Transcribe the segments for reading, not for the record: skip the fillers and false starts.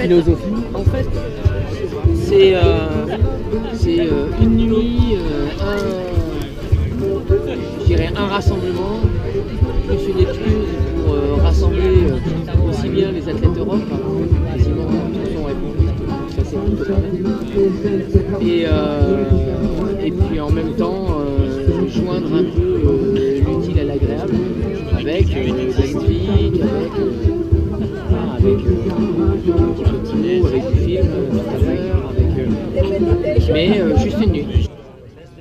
philosophie? En fait, c'est une nuit, je dirais un rassemblement, plus une excuse pour rassembler aussi bien les athlètes Europe, quasiment tous ont répondu, donc ça c'est plutôt pas mal. Et puis en même temps, joindre un peu l'utile à l'agréable avec de la musique, avec un petit mot, avec du film tout à l'heure, mais juste une nuit.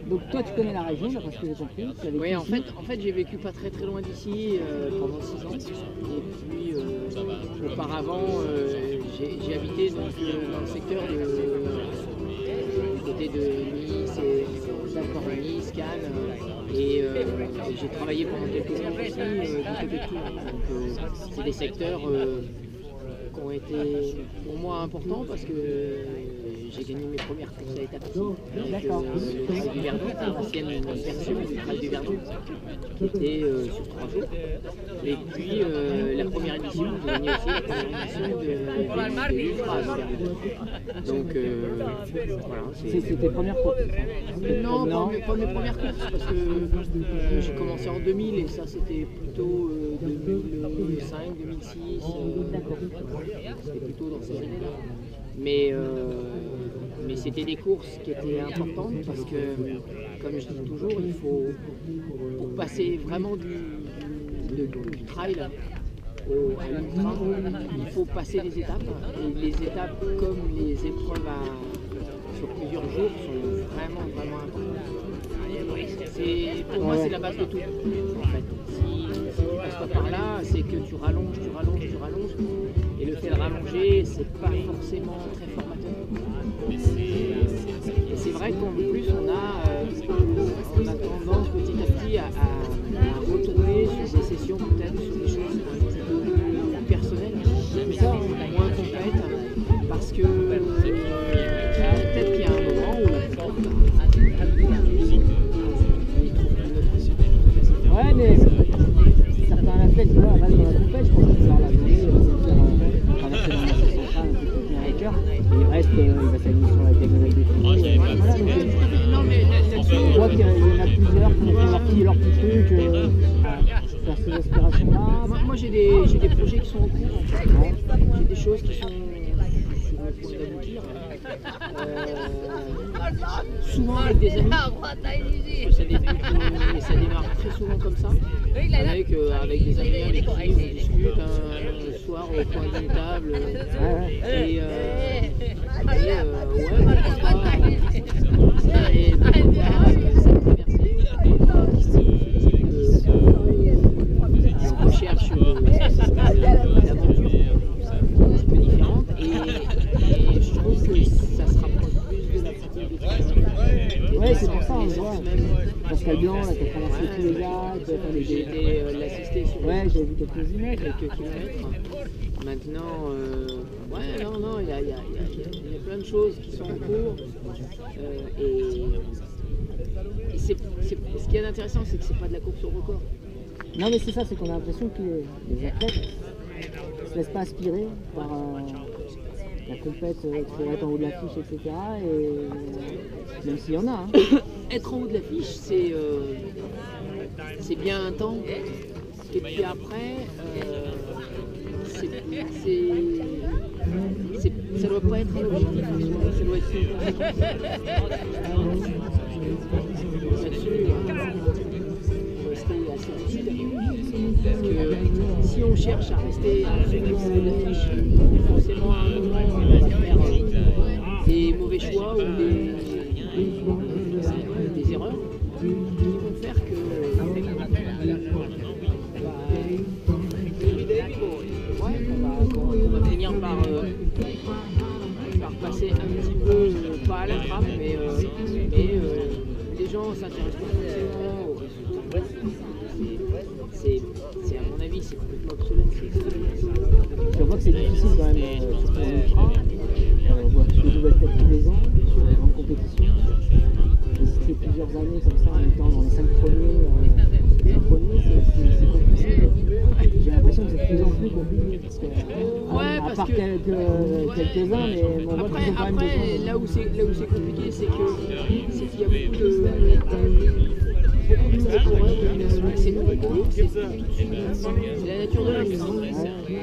Donc toi tu connais la région, d'après ce que j'ai compris. Oui, en fait j'ai vécu pas très loin d'ici pendant 6 ans. Et puis auparavant j'ai habité donc, dans le secteur du côté de Nice, Nice, Cannes. Et j'ai travaillé pendant quelques années aussi du côté de Tours. Donc c'est des secteurs qui ont été pour moi importants parce que j'ai gagné mes premières courses à étapes ici. D'accord. Le Trail du Verdon, l'ancienne version du Trail du Verdon, qui était sur 3 jours. Et puis la première édition, j'ai gagné aussi la première édition de l'Ultra du Verdon. Donc voilà. C'est tes premières courses? Non, pas mes premières courses, parce que j'ai commencé en 2000 et ça c'était plutôt 2005, 2006. C'était plutôt dans ces années-là. Mais c'était des courses qui étaient importantes parce que, comme je dis toujours, il faut, pour passer vraiment du trail à l'ultra, il faut passer les étapes. Et les étapes, comme les épreuves sur plusieurs jours, sont vraiment importantes. Pour moi, c'est la base de tout, en fait. Si tu ne passes pas par là, c'est que tu rallonges. Et le fait de rallonger, c'est pas forcément très formateur. Et c'est vrai qu'en plus, on a tendance petit à petit à retourner sur des sessions, peut-être sur des choses un petit peu plus personnelles, moins complètes, parce que peut-être qu'il y a un moment où ouais, mais certains athlètes, voilà, restent dans la compète, je pense que c'est leur la journée, traverser dans la station centrale, un peu tout bien avec cœur, et il reste, il va s'aligner sur la diagonale des filles, voilà, donc on voit qu'il y en a plusieurs qui ont fait leur petit truc, faire ces aspirations-là. Moi j'ai des projets qui sont en cours, en fait. J'ai des choses qui sont sur le point d'aboutir. Souvent avec des amis, ça démarre très souvent comme ça, avec des amis avec qui on discute le soir au coin d'une table, recherche l'aventure un petit peu différente et je trouve que ça se rapproche plus de la pratique de trail. Ouais, c'est pour ça, on voit. Pascal Blanc, là, qui a traversé tous les Alpes. J'ai été l'assister sur ouais, j'ai vu quelques images. quelques kilomètres. Maintenant, il y a plein de choses qui sont en cours. Et ce qu'il y a d'intéressant, c'est que c'est pas de la course au record. Non, mais c'est ça, c'est qu'on a l'impression que les athlètes ne se laissent pas aspirer par la compète qui va être en haut de l'affiche, etc. Et même s'il y en a. Hein. Être en haut de l'affiche, c'est bien un temps. Et puis après, ça doit pas être un objectif, ça doit être une conséquence. Là-dessus, il faut rester assez lucide. Parce que si on cherche à rester absolument en haut de l'affiche, forcément à un moment on va faire des mauvais choix ou des erreurs qui vont faire que on va finir par passer un petit peu, pas à la trappe, mais les gens s'intéressent pas forcément aux résultats. C'est à mon avis, c'est complètement obsolète. Je vois que c'est difficile quand même, surtout en ultra. On voit des nouvelles têtes tous les ans sur les grandes compétitions. Résister plusieurs années comme ça en étant dans les 5 premiers, c'est compliqué. J'ai l'impression que c'est de plus en plus compliqué. Parce que, à part quelques quelques-uns, mais bon, moi, Après, ils ont quand même après besoin. là où c'est compliqué, c'est qu'il y a beaucoup de coureurs qui c'est la nature de l'homme,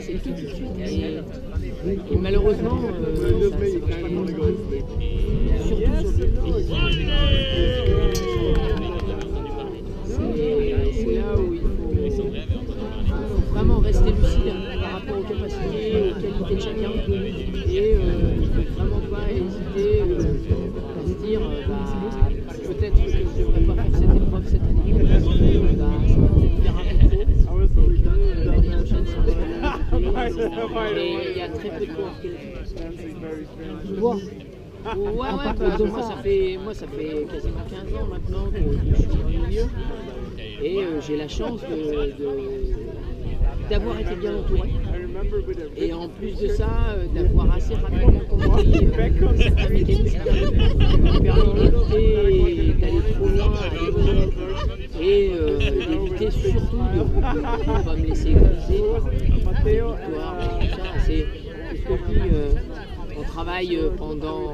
c'est tout de suite. Et malheureusement, ça, c'est quand même surtout sur le c'est là où il faut vraiment rester lucide par rapport aux capacités, aux qualités de chacun. Et il ne faut vraiment pas hésiter à se dire peut-être que je ne devrais pas faire cette épreuve cette année, ça va peut-être faire un peu trop, et que l'année prochaine ça va et il y a très peu de coureurs qui le font. Tu vois, Ouais, moi ça fait quasiment 15 ans maintenant que je suis dans le milieu et j'ai la chance d'avoir été bien entouré et en plus de ça d'avoir assez rapidement compris certains mécanismes qui m'ont permis d'éviter d'aller trop loin et d'éviter surtout de ne pas me laisser écraser par des victoires, tout ça. C'est ce que on travaille pendant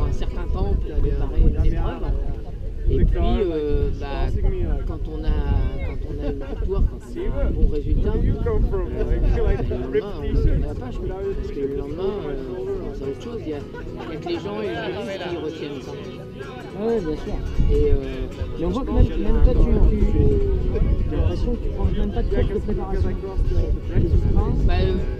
un certain temps pour préparer une épreuve. Et puis, quand on a une victoire, quand on a un bon résultat, le lendemain, on ne va pas, je crois. Parce que le lendemain, on pense à autre chose. Il y a que les gens et les journalistes qui retiennent ça. oui, bien sûr. Et Mais on voit que même toi, j'ai l'impression que tu prends même pas de cours de préparation.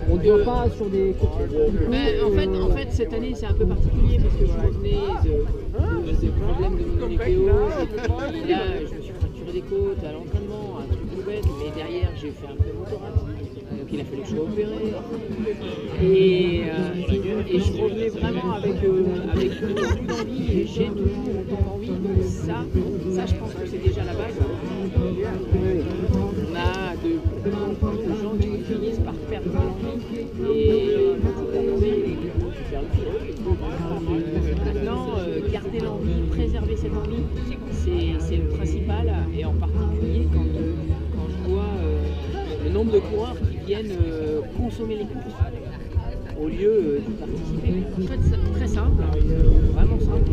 On ne voit pas sur des cours. En fait, cette année, c'est un peu particulier parce que je revenais de problèmes de mononucléose. Et puis là, je me suis fracturé des côtes à l'entraînement, un truc tout bête. Mais derrière, j'ai fait un pneumothorax. Donc il a fallu que je sois opéré. Et je revenais vraiment avec beaucoup d'envie. Et j'ai toujours autant d'envie. Donc ça, je pense que c'est déjà la base. On a de plus en plus de gens qui finissent par perdre l'envie. Et maintenant, garder l'envie, préserver cette envie, c'est le principal. Et en particulier quand je vois le nombre de coureurs qui viennent consommer les courses au lieu d'y participer. Très simple, vraiment simple.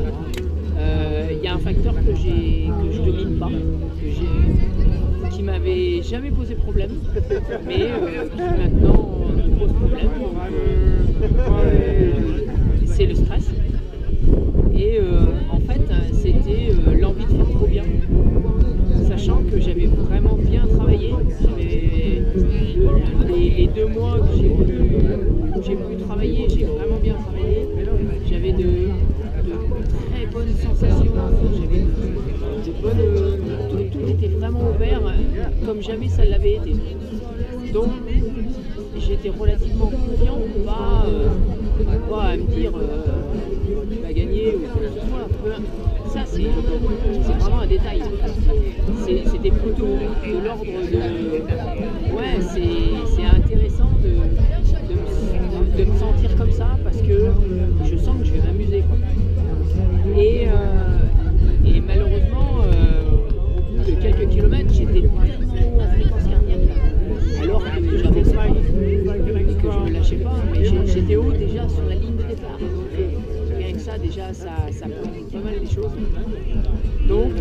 Il y a un facteur que je domine pas, qui m'avait jamais posé problème, mais qui maintenant me pose problème. C'est le stress. Et en fait, c'était l'envie de faire trop bien, sachant que j'avais vraiment bien travaillé. Les 2 mois que j'ai pu travailler, j'ai vraiment bien travaillé. J'avais de très bonnes sensations, j'avais tout était vraiment ouvert comme jamais ça l'avait été. Donc j'étais relativement confiant, pas à me dire tu vas gagner ou quoi que ce soit. Ça c'est vraiment un détail. C'était plutôt de l'ordre de ouais, c'est intéressant de me sentir comme ça parce que je sens que je vais m'amuser. Et malheureusement, au bout de quelques kilomètres, j'étais plutôt en fréquence cardiaque, alors que j'avançais pas et que je me lâchais pas, mais j'étais haut déjà sur la ligne de départ. Donc rien que ça, déjà, ça complique pas mal les choses. Donc,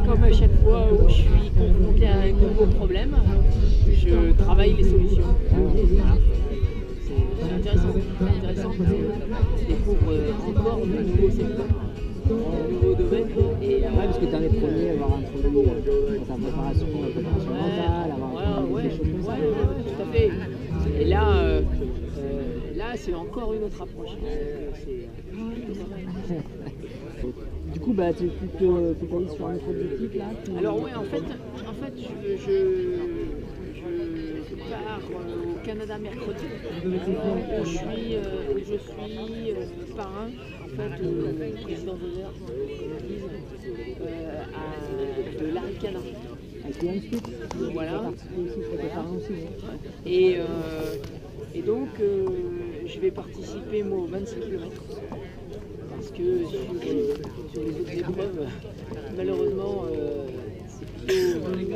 comme à chaque fois où je suis confronté à un nouveau problème, je travaille les solutions. Voilà. C'est intéressant parce que je découvre encore de nouveaux secteurs, de nouveaux domaines. Et parce que tu es un des premiers à avoir introduit dans ta préparation mentale, avoir des choses comme ça. Tout à fait. Et là, c'est encore une autre approche. Du coup, tu te focalises sur un autre objectif là. Alors ouais, en fait, je pars au Canada mercredi. Je suis parrain, en fait, président d'honneur de l'Aricana. Avec les Hansfit. Voilà. Aussi. Et donc, je vais participer moi aux 26 km. Parce que sur les autres épreuves, malheureusement, c'est plutôt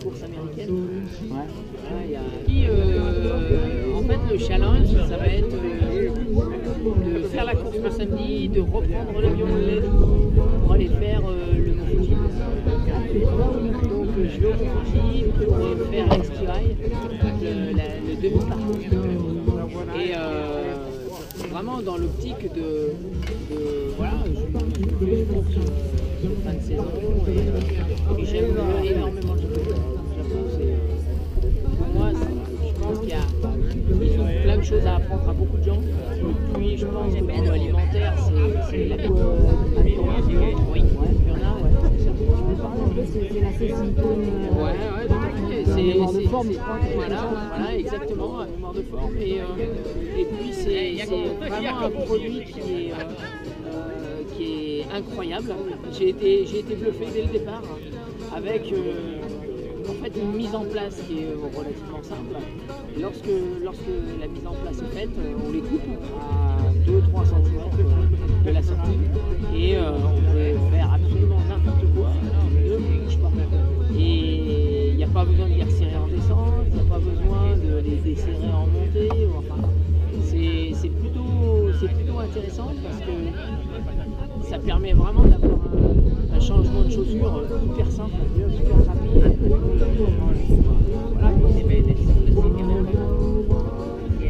course américaine. Ouais. En fait, le challenge, ça va être de faire la course le samedi, de reprendre l'avion le lundi pour aller faire le Mont Fuji. Donc je vais au Mont Fuji pour faire Esquirail, le demi-parcours. Et vraiment dans l'optique de voilà, je fais une course de fin de saison et j'aime énormément le Japon. Pour moi, je pense qu'ils ont plein de choses à apprendre à beaucoup de gens. Puis je pense que le niveau alimentaire, c'est la vie. Oui, Burna, ouais. Tu peux parler un peu, c'est la cécitone. Ouais, tout à fait. C'est mémoire de forme, voilà, exactement, la mémoire de forme. Et puis c'est vraiment un produit qui est incroyable. J'ai été bluffé dès le départ avec en fait une mise en place qui est relativement simple. Et lorsque la mise en place est faite, on les coupe à 2-3 cm de la sortie et on peut faire absolument n'importe quoi, ne bouge pas. Et il n'y a pas besoin de les resserrer en descente, il n'y a pas besoin de les desserrer en montée. Enfin, c'est plutôt intéressant parce que ça permet vraiment d'avoir un changement de chaussure hyper simple, super rapide. Voilà,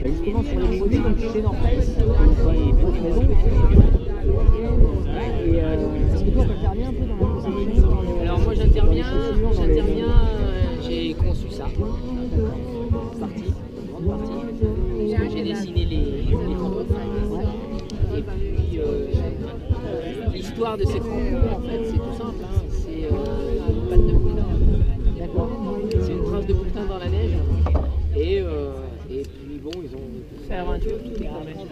justement sur les produits, donc chez North Face, il faut une bonne maison. Et est-ce que toi tu interviens un peu dans la conception? Alors moi j'interviens, j'ai conçu ça, grande partie. J'ai dessiné les photos. Et puis l'histoire de ces concours en fait c'est tout simple, hein. C'est une patte de bouquetin. D'accord. C'est une trace de bouquetin dans la neige. Et puis bon, ils ont fait aventure, tout est quand même.